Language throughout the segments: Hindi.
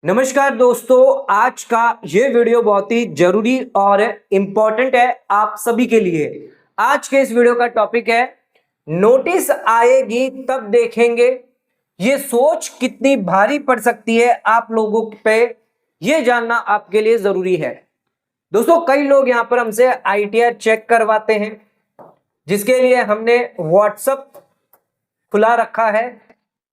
नमस्कार दोस्तों, आज का ये वीडियो बहुत ही जरूरी और इम्पोर्टेंट है आप सभी के लिए। आज के इस वीडियो का टॉपिक है नोटिस आएगी तब देखेंगे। ये सोच कितनी भारी पड़ सकती है आप लोगों पे, ये जानना आपके लिए जरूरी है। दोस्तों, कई लोग यहाँ पर हमसे आईटीआर चेक करवाते हैं, जिसके लिए हमने व्हाट्सएप खुला रखा है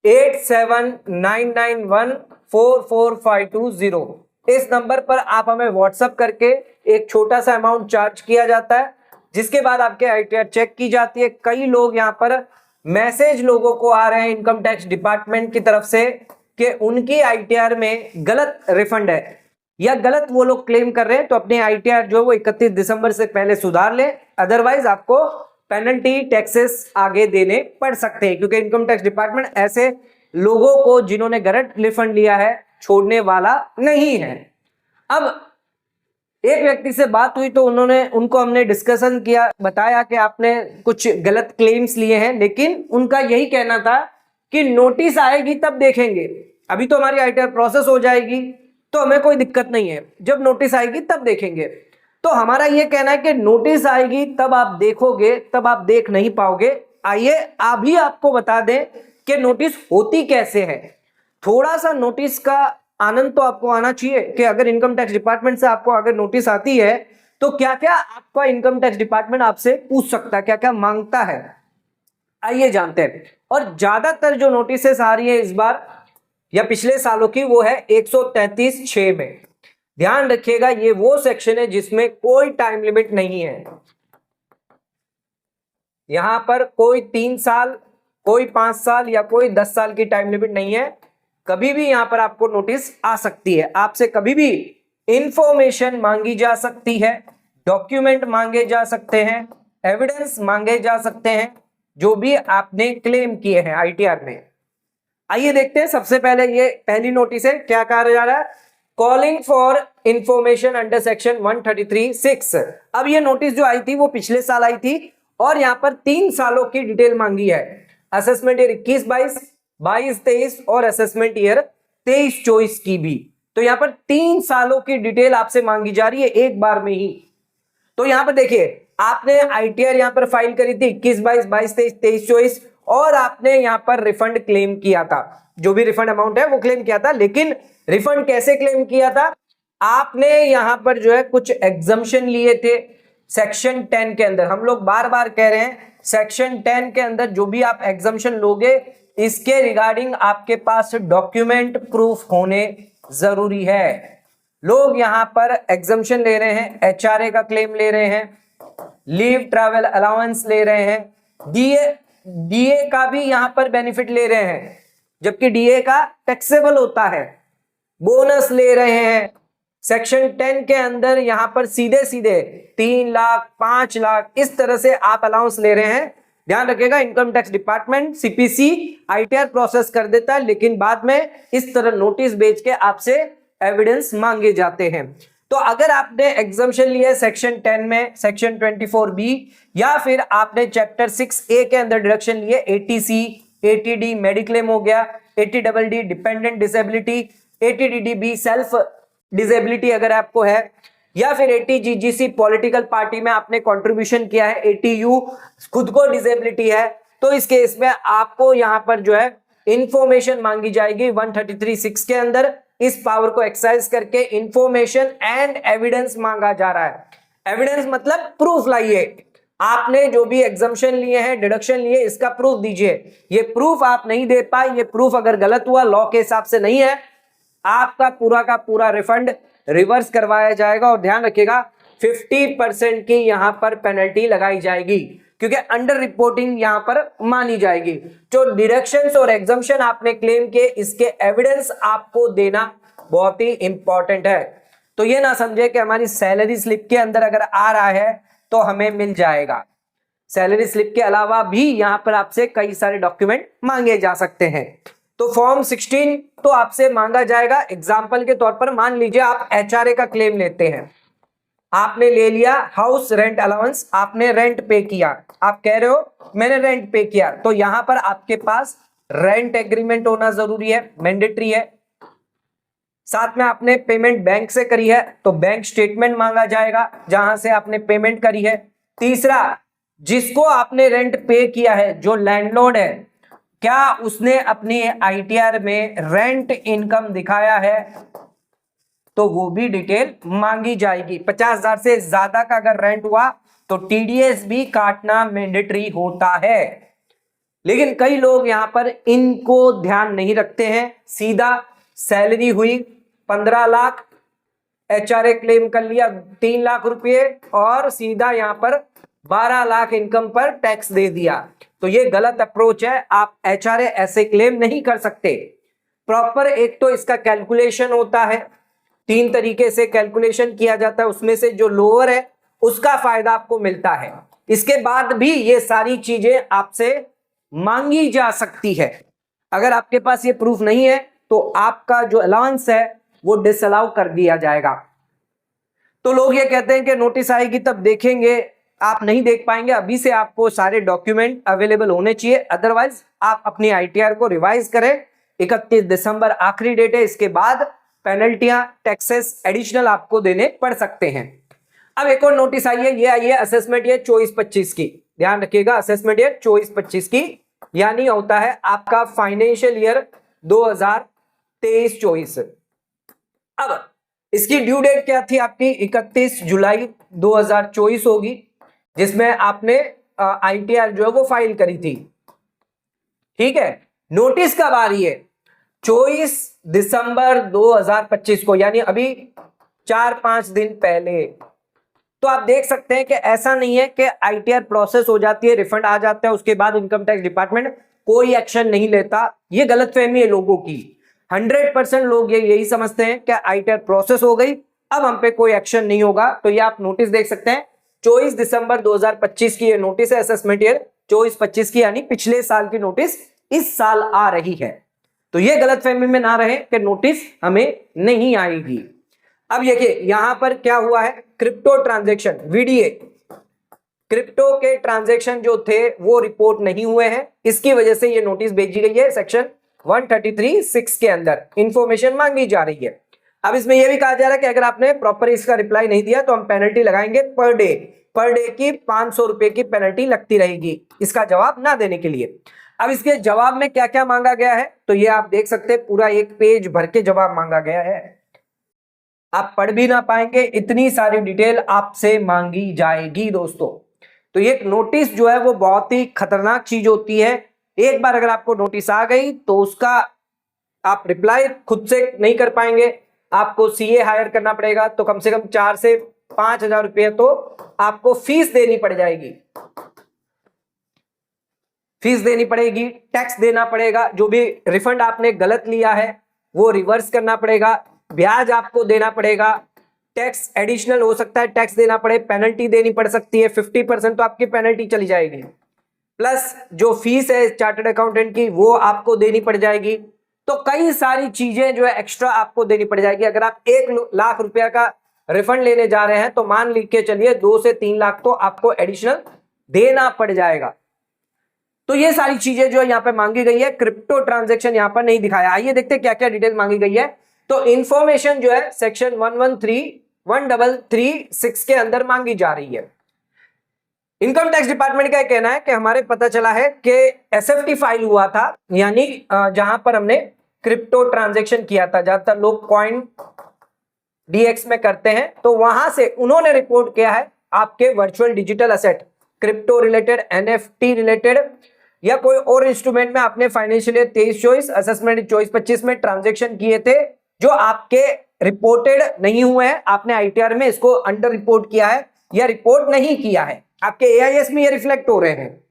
8799144520। इस नंबर पर आप हमें व्हाट्सएप करके एक छोटा सा अमाउंट चार्ज किया जाता है, जिसके बाद आपके आईटीआर चेक की जाती है। कई लोग यहाँ पर मैसेज लोगों को आ रहे हैं इनकम टैक्स डिपार्टमेंट की तरफ से कि उनकी आईटीआर में गलत रिफंड है या गलत वो लोग क्लेम कर रहे हैं, तो अपने आईटीआर जो वो 31 दिसंबर से पहले सुधार लें, अदरवाइज आपको पेनल्टी टैक्सेस आगे देने पड़ सकते हैं, क्योंकि इनकम टैक्स डिपार्टमेंट ऐसे लोगों को जिन्होंने गलत रिफंड लिया है छोड़ने वाला नहीं है। अब एक व्यक्ति से बात हुई तो उनको हमने डिस्कशन किया, बताया कि आपने कुछ गलत क्लेम्स लिए हैं, लेकिन उनका यही कहना था कि नोटिस आएगी तब देखेंगे। अभी तो हमारी आईटीआर प्रोसेस हो जाएगी तो हमें कोई दिक्कत नहीं है, जब नोटिस आएगी तब देखेंगे। तो हमारा यह कहना है कि नोटिस आएगी तब आप देखोगे, तब आप देख नहीं पाओगे। आइए अभी आपको बता दें कि नोटिस होती कैसे है। थोड़ा सा नोटिस का आनंद तो आपको आना चाहिए कि अगर इनकम टैक्स डिपार्टमेंट से आपको अगर नोटिस आती है तो क्या क्या आपका इनकम टैक्स डिपार्टमेंट आपसे पूछ सकता है, क्या क्या मांगता है, आइए जानते हैं। और ज्यादातर जो नोटिसेस आ रही है इस बार या पिछले सालों की, वो है 133(6) में। ध्यान रखिएगा, ये वो सेक्शन है जिसमें कोई टाइम लिमिट नहीं है। यहां पर कोई 3 साल, कोई 5 साल या कोई 10 साल की टाइम लिमिट नहीं है। कभी भी यहां पर आपको नोटिस आ सकती है, आपसे कभी भी इंफॉर्मेशन मांगी जा सकती है, डॉक्यूमेंट मांगे जा सकते हैं, एविडेंस मांगे जा सकते हैं, जो भी आपने क्लेम किए हैं आईटीआर में। आइए देखते हैं। सबसे पहले ये पहली नोटिस है, क्या कहा जा रहा है, calling for information under section 133(6). अब ये नोटिस जो आई थी वो पिछले साल आई थी और यहां पर 3 सालों की डिटेल मांगी है। असेसमेंट ईयर 21-22, 22-23 और असेसमेंट ईयर 23-24 की भी। तो यहां पर 3 सालों की डिटेल आपसे मांगी जा रही है एक बार में ही। तो यहां पर देखिए, आपने आईटीआर यहां पर फाइल करी थी 21-22, 22-23, 23-24 और आपने यहां पर रिफंड क्लेम किया था। जो भी रिफंड अमाउंट है वो क्लेम किया था, लेकिन रिफंड कैसे क्लेम किया था, आपने यहां पर जो है कुछ एग्जम्पशन लिए थे सेक्शन 10 के अंदर। हम लोग बार बार कह रहे हैं सेक्शन 10 के अंदर जो भी आप एग्जम्पशन लोगे, इसके रिगार्डिंग आपके पास डॉक्यूमेंट प्रूफ होने जरूरी है। लोग यहां पर एग्जम्पशन ले रहे हैं, एचआरए का क्लेम ले रहे हैं, लीव ट्रैवल अलाउंस ले रहे हैं, डीए का भी यहां पर बेनिफिट ले रहे हैं, जबकि डीए का टैक्सेबल होता है, बोनस ले रहे हैं। सेक्शन 10 के अंदर यहां पर सीधे सीधे 3 लाख 5 लाख इस तरह से आप अलाउंस ले रहे हैं। ध्यान रखिएगा, income tax department CPC ITR process कर देता है, लेकिन बाद में इस तरह नोटिस भेज के आपसे एविडेंस मांगे जाते हैं। तो अगर आपने एग्जम्पशन लिया सेक्शन 10 में, सेक्शन 24B, या फिर आपने चैप्टर 6A के अंदर डिडक्शन लिए, एटीसी, एटीडी मेडिक्लेम हो गया, एटीडबलडी डिपेंडेंट डिसेबिलिटी, एटीडीडीबी सेल्फ डिसेबिलिटी अगर आपको है, या फिर एटीजीजीसी पॉलिटिकल पार्टी में आपने कंट्रीब्यूशन किया है, एटीयू खुद को डिसेबिलिटी है, तो इस केस में आपको यहां पर जो है इंफॉर्मेशन मांगी जाएगी 133(6) के अंदर। इस पावर को एक्सरसाइज करके इंफॉर्मेशन एंड एविडेंस मांगा जा रहा है। एविडेंस मतलब प्रूफ लाइए, आपने जो भी एग्जम्पशन लिए हैं, डिडक्शन लिए, इसका प्रूफ दीजिए। ये प्रूफ आप नहीं दे पाए, ये प्रूफ अगर गलत हुआ, लॉ के हिसाब से नहीं है, आपका पूरा का पूरा रिफंड रिवर्स करवाया जाएगा। और ध्यान रखिएगा 50% की यहां पर पेनल्टी लगाई जाएगी, क्योंकि अंडर रिपोर्टिंग यहां पर मानी जाएगी। जो डिडक्शंस और एग्जम्पशन आपने क्लेम किए, इसके एविडेंस आपको देना बहुत ही इंपॉर्टेंट है। तो ये ना समझे कि हमारी सैलरी स्लिप के अंदर अगर आ रहा है तो हमें मिल जाएगा। सैलरी स्लिप के अलावा भी यहां पर आपसे कई सारे डॉक्यूमेंट मांगे जा सकते हैं। तो फॉर्म 16 तो आपसे मांगा जाएगा। एग्जाम्पल के तौर पर मान लीजिए आप एचआरए का क्लेम लेते हैं, आपने ले लिया हाउस रेंट अलाउंस, आपने रेंट पे किया, आप कह रहे हो मैंने रेंट पे किया, तो यहां पर आपके पास रेंट एग्रीमेंट होना जरूरी है, मैंडेटरी है। साथ में आपने पेमेंट बैंक से करी है तो बैंक स्टेटमेंट मांगा जाएगा जहां से आपने पेमेंट करी है। तीसरा, जिसको आपने रेंट पे किया है, जो लैंडलॉर्ड है, क्या उसने अपनी आईटीआर में रेंट इनकम दिखाया है, तो वो भी डिटेल मांगी जाएगी। 50,000 से ज्यादा का अगर रेंट हुआ तो टीडीएस भी काटना मैंडेटरी होता है। लेकिन कई लोग यहां पर इनको ध्यान नहीं रखते हैं, सीधा सैलरी हुई 15 लाख, एचआरए क्लेम कर लिया 3 लाख रुपए और सीधा यहां पर 12 लाख इनकम पर टैक्स दे दिया। तो ये गलत अप्रोच है, आप एचआरए ऐसे क्लेम नहीं कर सकते। प्रॉपर एक तो इसका कैलकुलेशन होता है, 3 तरीके से कैलकुलेशन किया जाता है, उसमें से जो लोअर है उसका फायदा आपको मिलता है। इसके बाद भी ये सारी चीजें आपसे मांगी जा सकती है। अगर आपके पास ये प्रूफ नहीं है तो आपका जो अलाउंस है वो डिसअलाउ कर दिया जाएगा। तो लोग ये कहते हैं कि नोटिस आएगी तब देखेंगे, आप नहीं देख पाएंगे। अभी से आपको सारे डॉक्यूमेंट अवेलेबल होने चाहिए, अदरवाइज आप अपनी आईटीआर को रिवाइज करें। 31 दिसंबर आखिरी डेट है, इसके बाद पेनल्टियां, टैक्सेस एडिशनल आपको देने पड़ सकते हैं। अब एक और नोटिस आई है, ये आई है असेसमेंट ईयर 24-25 की। ध्यान रखिएगा, असेसमेंट ईयर 24-25 की यानी होता है आपका फाइनेंशियल ईयर 2023-24। अब इसकी ड्यू डेट क्या थी आपकी? 31 जुलाई 2024 होगी, जिसमें आपने आईटीआर जो है वो फाइल करी थी। ठीक है, नोटिस कब आ रही है? 24 दिसंबर 2025 को, यानी अभी 4-5 दिन पहले। तो आप देख सकते हैं कि ऐसा नहीं है कि आईटीआर प्रोसेस हो जाती है, रिफंड आ जाता है, उसके बाद इनकम टैक्स डिपार्टमेंट कोई एक्शन नहीं लेता। ये गलतफहमी है लोगों की। 100% लोग यही समझते हैं कि आईटीआर प्रोसेस हो गई, अब हम पे कोई एक्शन नहीं होगा। तो ये आप नोटिस देख सकते हैं, 24 दिसंबर 2025 की ये नोटिस है, असेसमेंट ईयर 24-25 की, यानी पिछले साल की नोटिस इस साल आ रही है। तो ये गलतफहमी में ना रहे कि नोटिस हमें नहीं आएगी। अब देखिए यहां पर क्या हुआ है, क्रिप्टो ट्रांजैक्शन वीडीए, क्रिप्टो के ट्रांजैक्शन जो थे वो रिपोर्ट नहीं हुए हैं, इसकी वजह से ये नोटिस भेजी गई है। सेक्शन 133(6) के अंदर इंफॉर्मेशन मांगी जा रही है। अब इसमें यह भी कहा जा रहा है कि अगर आपने प्रॉपर इसका रिप्लाई नहीं दिया तो हम पेनल्टी लगाएंगे पर डे की 500 रुपए की पेनल्टी लगती रहेगी, इसका जवाब ना देने के लिए। अब इसके जवाब में क्या क्या मांगा गया है तो ये आप देख सकते हैं, पूरा 1 पेज भर के जवाब मांगा गया है, आप पढ़ भी ना पाएंगे, इतनी सारी डिटेल आपसे मांगी जाएगी दोस्तों। तो ये नोटिस जो है वो बहुत ही खतरनाक चीज होती है। एक बार अगर आपको नोटिस आ गई तो उसका आप रिप्लाई खुद से नहीं कर पाएंगे, आपको सीए हायर करना पड़ेगा। तो कम से कम 4 से 5,000 रुपये तो आपको फीस देनी पड़ जाएगी, फीस देनी पड़ेगी, टैक्स देना पड़ेगा, जो भी रिफंड आपने गलत लिया है वो रिवर्स करना पड़ेगा, ब्याज आपको देना पड़ेगा, टैक्स एडिशनल हो सकता है, टैक्स देना पड़े, पेनल्टी देनी पड़ सकती है, 50% तो आपकी पेनल्टी चली जाएगी, प्लस जो फीस है चार्टर्ड अकाउंटेंट की वो आपको देनी पड़ जाएगी। तो कई सारी चीजें जो है एक्स्ट्रा आपको देनी पड़ जाएगी। अगर आप 1 लाख रुपया का रिफंड लेने जा रहे हैं तो मान लिख के चलिए 2 से 3 लाख तो आपको एडिशनल देना पड़ जाएगा। तो ये सारी चीजें जो यहां पे मांगी गई है, क्रिप्टो ट्रांजैक्शन यहां पर नहीं दिखाया। आइए देखते हैं क्या क्या डिटेल मांगी गई है। तो इंफॉर्मेशन जो है सेक्शन 113(6) के अंदर मांगी जा रही है। इनकम टैक्स डिपार्टमेंट का कहना है कि हमारे पता चला है कि एसएफटी फाइल हुआ था, यानी जहां पर हमने क्रिप्टो ट्रांजैक्शन किया था, ज्यादातर लोग कॉइन डीएक्स में करते हैं, तो वहां से उन्होंने रिपोर्ट किया है आपके virtual digital asset, crypto related, NFT related या कोई और इंस्ट्रूमेंट में आपने फाइनेंशियल ईयर 23-24 असेसमेंट 24-25 में ट्रांजैक्शन किए थे जो आपके रिपोर्टेड नहीं हुए हैं, आपने आईटीआर में इसको अंडर रिपोर्ट किया है या रिपोर्ट नहीं किया है, आपके एआईएस में ये रिफ्लेक्ट हो रहे हैं।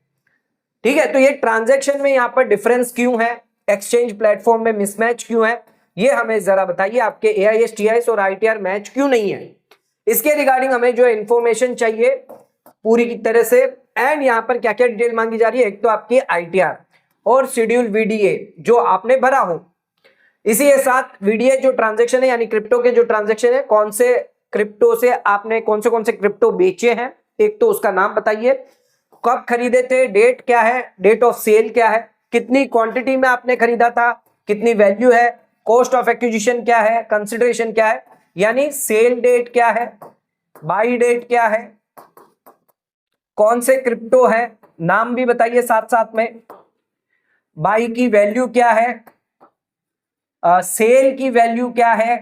ठीक है, तो ये ट्रांजैक्शन में यहां पर डिफरेंस क्यों है, एक्सचेंज प्लेटफॉर्म में मिसमैच क्यों है, ये हमें जरा बताइए। आपके एआईएस, टीआईएस और आईटीआर मैच क्यों नहीं है, इसके रिगार्डिंग हमें जो इंफॉर्मेशन चाहिए पूरी की तरह से। एंड यहां पर क्या क्या डिटेल मांगी जा रही है, एक तो आपकी आईटीआर और शेड्यूल वीडीए जो आपने भरा हो, इसी के साथ वीडीए जो ट्रांजैक्शन है यानी क्रिप्टो के जो ट्रांजैक्शन है, कौन से क्रिप्टो से आपने कौन से क्रिप्टो बेचे हैं, एक तो उसका नाम बताइए, कब खरीदे थे, डेट क्या है, डेट ऑफ सेल क्या है, कितनी क्वांटिटी में आपने खरीदा था, कितनी वैल्यू है, कॉस्ट ऑफ एक्विजिशन क्या है, कंसिडरेशन क्या है, यानी सेल डेट क्या है, बाई डेट क्या है, कौन से क्रिप्टो है, नाम भी बताइए साथ साथ में, बाई की वैल्यू क्या है, सेल की वैल्यू क्या है,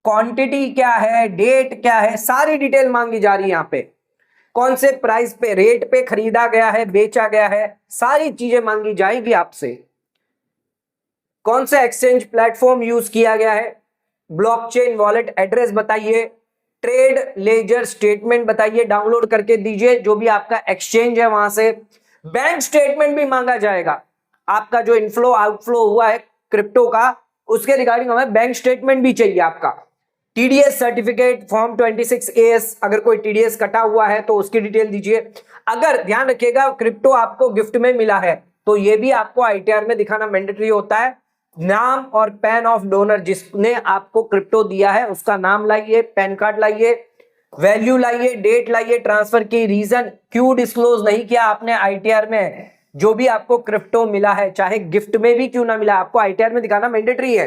क्वांटिटी क्या है, डेट क्या है, सारी डिटेल मांगी जा रही है यहां पे। कौन से प्राइस पे, रेट पे खरीदा गया है, बेचा गया है, सारी चीजें मांगी जाएगी आपसे। कौन सा एक्सचेंज प्लेटफॉर्म यूज किया गया है, ब्लॉकचेन वॉलेट एड्रेस बताइए, ट्रेड लेजर स्टेटमेंट बताइए, डाउनलोड करके दीजिए जो भी आपका एक्सचेंज है वहां से। बैंक स्टेटमेंट भी मांगा जाएगा, आपका जो इनफ्लो आउटफ्लो हुआ है क्रिप्टो का, उसके रिगार्डिंग हमें बैंक स्टेटमेंट भी चाहिए आपका। टीडीएस सर्टिफिकेट फॉर्म 26AS, अगर कोई टीडीएस कटा हुआ है तो उसकी डिटेल दीजिए। अगर ध्यान रखिएगा क्रिप्टो आपको गिफ्ट में मिला है तो ये भी आपको आईटीआर में दिखाना मैंडेटरी होता है। नाम और पैन ऑफ डोनर, जिसने आपको क्रिप्टो दिया है उसका नाम लाइए, पैन कार्ड लाइए, वैल्यू लाइए, डेट लाइए, ट्रांसफर की रीजन क्यों डिस्क्लोज नहीं किया आपने आईटीआर में। जो भी आपको क्रिप्टो मिला है चाहे गिफ्ट में भी क्यों ना मिला, आपको आईटीआर में दिखाना मैंडेटरी है।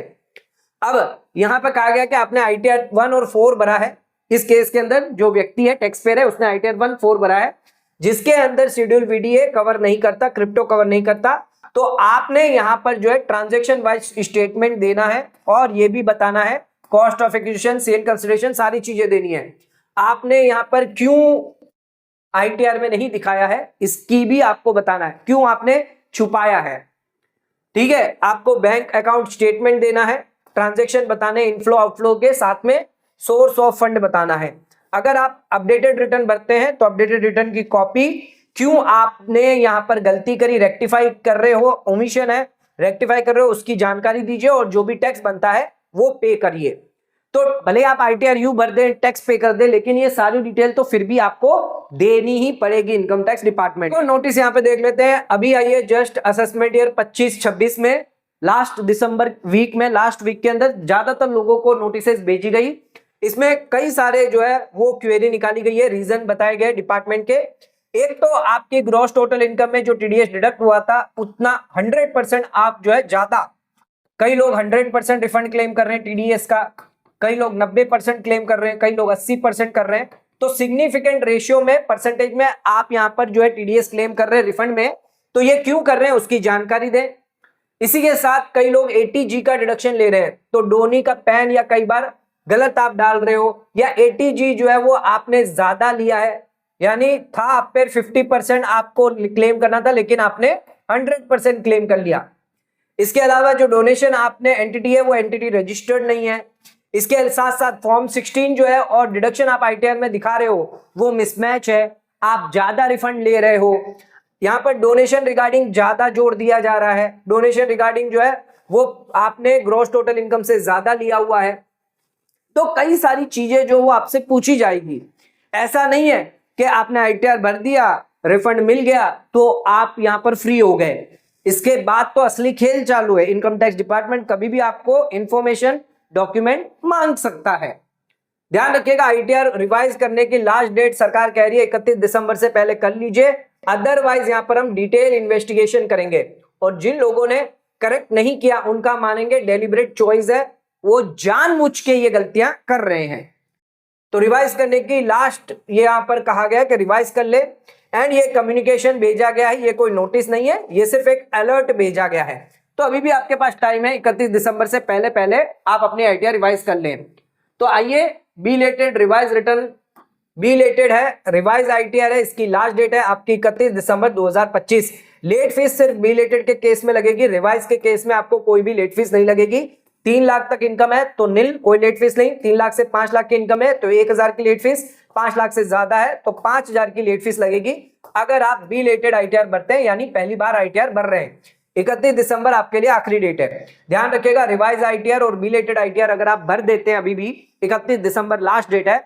अब यहां पर कहा गया कि आपने आईटीआर 1 और 4 भरा है। इस केस के अंदर जो व्यक्ति है टैक्स पेयर है उसने आईटीआर 1 4 भरा है, जिसके अंदर शेड्यूल वीडीए कवर नहीं करता, क्रिप्टो कवर नहीं करता। तो आपने यहां पर जो है ट्रांजैक्शन वाइज स्टेटमेंट देना है और ये भी बताना है cost of acquisition, sale consideration, सारी चीजें देनी है। आपने यहां पर क्यों आईटीआर में नहीं दिखाया है इसकी भी आपको बताना है, क्यों आपने छुपाया है। ठीक है, आपको बैंक अकाउंट स्टेटमेंट देना है, ट्रांजैक्शन बताने इनफ्लो आउटफ्लो के, साथ में सोर्स ऑफ फंड बताना है। अगर आप अपडेटेड रिटर्न भरते हैं तो अपडेटेड रिटर्न की कॉपी, क्यों आपने यहां पर गलती करी, रेक्टिफाई कर रहे हो, ओमिशन है, रेक्टिफाई कर रहे हो, उसकी जानकारी दीजिए और जो भी टैक्स बनता है वो पे करिए। तो भले आप आईटीआर यू भर दें, टैक्स पे कर दें, लेकिन ये सारी डिटेल तो फिर भी आपको देनी ही पड़ेगी इनकम टैक्स डिपार्टमेंट को। नोटिस यहां पे देख लेते हैं, अभी आई है जस्ट असेसमेंट ईयर 25-26 में, लास्ट दिसंबर वीक में, लास्ट वीक के अंदर ज्यादातर लोगों को नोटिस भेजी गई। इसमें कई सारे जो है वो क्वेरी निकाली गई है, रीजन बताए गए डिपार्टमेंट के। एक तो आपकी ग्रॉस टोटल इनकम में जो टीडीएस डिडक्ट हुआ था उतना 100% आप जो है ज्यादा, कई लोग 100% रिफंड क्लेम कर रहे हैं टीडीएस का, कई लोग 90% क्लेम कर रहे हैं, कई लोग 80% कर रहे हैं। तो सिग्निफिकेंट रेशियो में, परसेंटेज में आप यहां पर जो है टीडीएस क्लेम कर रहे हैं रिफंड में, तो ये क्यों कर रहे हैं उसकी जानकारी दें। इसी के साथ कई लोग 80G का डिडक्शन ले रहे हैं, तो डोनी का पैन या कई बार गलत आप डाल रहे हो, या 80G जो है वो आपने ज्यादा लिया है, यानी था आप पे 50% आपको क्लेम करना था लेकिन आपने 100% क्लेम कर लिया। इसके अलावा जो डोनेशन आपने एंटिटी है वो एंटिटी रजिस्टर्ड नहीं है। इसके साथ साथ फॉर्म 16 जो है और डिडक्शन आप आईटीआर में दिखा रहे हो वो मिसमैच है, आप ज्यादा रिफंड ले रहे हो। यहां पर डोनेशन रिगार्डिंग ज्यादा जोड़ दिया जा रहा है, डोनेशन रिगार्डिंग जो है वो आपने ग्रॉस टोटल इनकम से ज्यादा लिया हुआ है। तो कई सारी चीजें जो वो आपसे पूछी जाएगी। ऐसा नहीं है कि आपने आईटीआर भर दिया, रिफंड मिल गया तो आप यहां पर फ्री हो गए। इसके बाद तो असली खेल चालू है। इनकम टैक्स डिपार्टमेंट कभी भी आपको इंफॉर्मेशन डॉक्यूमेंट मांग सकता है। ध्यान रखिएगा, आईटीआर रिवाइज करने की लास्ट डेट सरकार कह रही है 31 दिसंबर से पहले कर लीजिए, अदरवाइज यहां पर हम डिटेल इन्वेस्टिगेशन करेंगे और जिन लोगों ने करेक्ट नहीं किया उनका मानेंगे डेलिब्रेट चॉइस है, वो जानबूझ के ये गलतियां कर रहे हैं। तो रिवाइज करने की लास्ट ये यहां पर कहा गया कि रिवाइज कर ले, एंड ये कम्युनिकेशन भेजा गया है, ये कोई नोटिस नहीं है, ये सिर्फ एक अलर्ट भेजा गया है। तो अभी भी आपके पास टाइम है, 31 दिसंबर से पहले पहले आप अपनी आईटीआर रिवाइज कर लें। तो आइए, बिलेटेड रिवाइज रिटर्न, बिलेटेड है, रिवाइज आईटीआर है, इसकी लास्ट डेट है आपकी 31 दिसंबर 2025। लेट फीस सिर्फ बिलेटेड के केस में लगेगी, रिवाइज के केस में आपको कोई भी लेट फीस नहीं लगेगी। 3 लाख तक इनकम है तो नील, कोई लेट फीस नहीं। 3 लाख से 5 लाख की इनकम है तो 1000 की लेट फीस, 5 लाख से ज्यादा है तो 5000 की लेट फीस लगेगी अगर आप बिलेटेड आईटीआर भरते हैं, यानी पहली बार आईटीआर भर रहे हैं। 31 दिसंबर आपके लिए आखिरी डेट है। ध्यान रखिएगा, रिवाइज आईटीआर और बिलेटेड आईटीआर अगर आप भर देते हैं अभी भी, 31 दिसंबर लास्ट डेट है,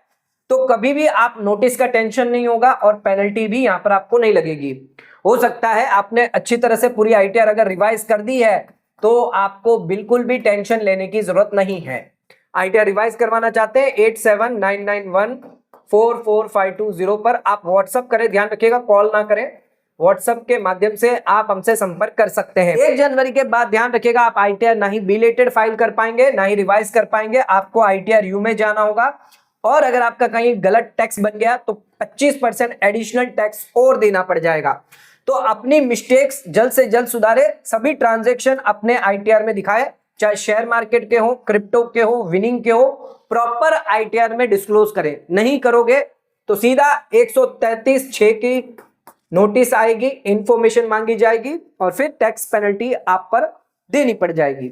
तो कभी भी आप नोटिस का टेंशन नहीं होगा और पेनल्टी भी यहां पर आपको नहीं लगेगी। हो सकता है आपने अच्छी तरह से पूरी आईटीआर अगर रिवाइज कर दी है तो आपको बिल्कुल भी टेंशन लेने की जरूरत नहीं है। आईटीआर रिवाइज करवाना चाहते हैं 8799144520 पर आप व्हाट्सएप करें, ध्यान रखिएगा कॉल ना करें। व्हाट्सएप के माध्यम से आप हमसे संपर्क कर सकते हैं। 1 जनवरी के बाद ध्यान रखिएगा, आप ITR ना ही बिलेटेड फाइल कर पाएंगे ना ही रिवाइज कर पाएंगे, आपको ITR यू में जाना होगा। और अगर आपका कहीं गलत टैक्स बन गया तो 25% एडिशनल टैक्स और देना पड़ जाएगा। तो अपनी मिस्टेक्स जल्द से जल्द सुधारे, सभी ट्रांजैक्शन अपने ITR में दिखाए, चाहे शेयर मार्केट के हो, क्रिप्टो के हो, विनिंग के हो, प्रॉपर ITR में डिस्क्लोज करें। नहीं करोगे तो सीधा 133(6) की नोटिस आएगी, इंफॉर्मेशन मांगी जाएगी और फिर टैक्स पेनल्टी आप पर देनी पड़ जाएगी।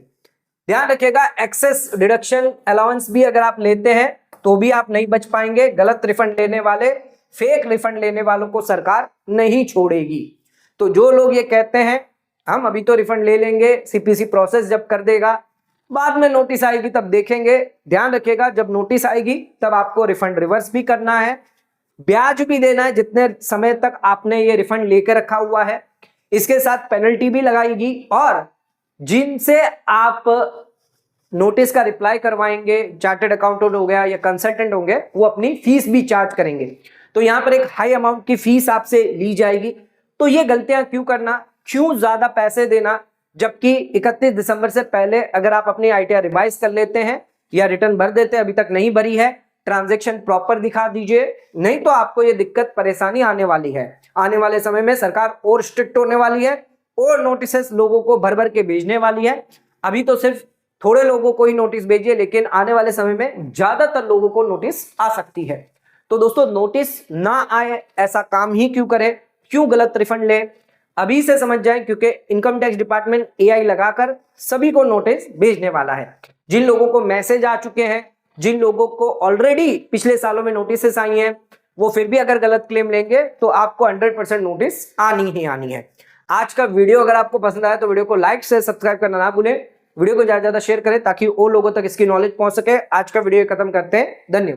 ध्यान रखिएगा, एक्सेस डिडक्शन अलाउंस भी अगर आप लेते हैं तो भी आप नहीं बच पाएंगे। गलत रिफंड लेने वाले, फेक रिफंड लेने वालों को सरकार नहीं छोड़ेगी। तो जो लोग ये कहते हैं हम अभी तो रिफंड ले लेंगे, CPC प्रोसेस जब कर देगा, बाद में नोटिस आएगी तब देखेंगे, ध्यान रखिएगा जब नोटिस आएगी तब आपको रिफंड रिवर्स भी करना है, ब्याज भी देना है जितने समय तक आपने ये रिफंड लेकर रखा हुआ है। इसके साथ पेनल्टी भी लगाएगी और जिनसे आप नोटिस का रिप्लाई करवाएंगे, चार्टर्ड अकाउंटेंट हो गया या कंसल्टेंट होंगे, वो अपनी फीस भी चार्ज करेंगे। तो यहां पर एक हाई अमाउंट की फीस आपसे ली जाएगी। तो ये गलतियां क्यों करना, क्यों ज्यादा पैसे देना, जबकि 31 दिसंबर से पहले अगर आप अपनी ITR रिवाइज कर लेते हैं या रिटर्न भर देते हैं, अभी तक नहीं भरी है, ट्रांजैक्शन प्रॉपर दिखा दीजिए, नहीं तो आपको ये दिक्कत परेशानी आने वाली है। आने वाले समय में सरकार और स्ट्रिक्ट होने वाली है और नोटिस लोगों को भर भर के भेजने वाली है। अभी तो सिर्फ थोड़े लोगों को ही नोटिस भेजिए, लेकिन आने वाले समय में ज्यादातर लोगों को नोटिस आ सकती है। तो दोस्तों, नोटिस ना आए ऐसा काम ही क्यों करें, क्यों गलत रिफंड ले, अभी से समझ जाएं, क्योंकि इनकम टैक्स डिपार्टमेंट AI लगाकर सभी को नोटिस भेजने वाला है। जिन लोगों को मैसेज आ चुके हैं, जिन लोगों को ऑलरेडी पिछले सालों में नोटिस आई हैं, वो फिर भी अगर गलत क्लेम लेंगे तो आपको 100% नोटिस आनी ही आनी है। आज का वीडियो अगर आपको पसंद आया तो वीडियो को लाइक से सब्सक्राइब करना ना भूलें, वीडियो को ज्यादा से ज्यादा शेयर करें ताकि और लोगों तक इसकी नॉलेज पहुंच सके। आज का वीडियो खत्म करते हैं, धन्यवाद।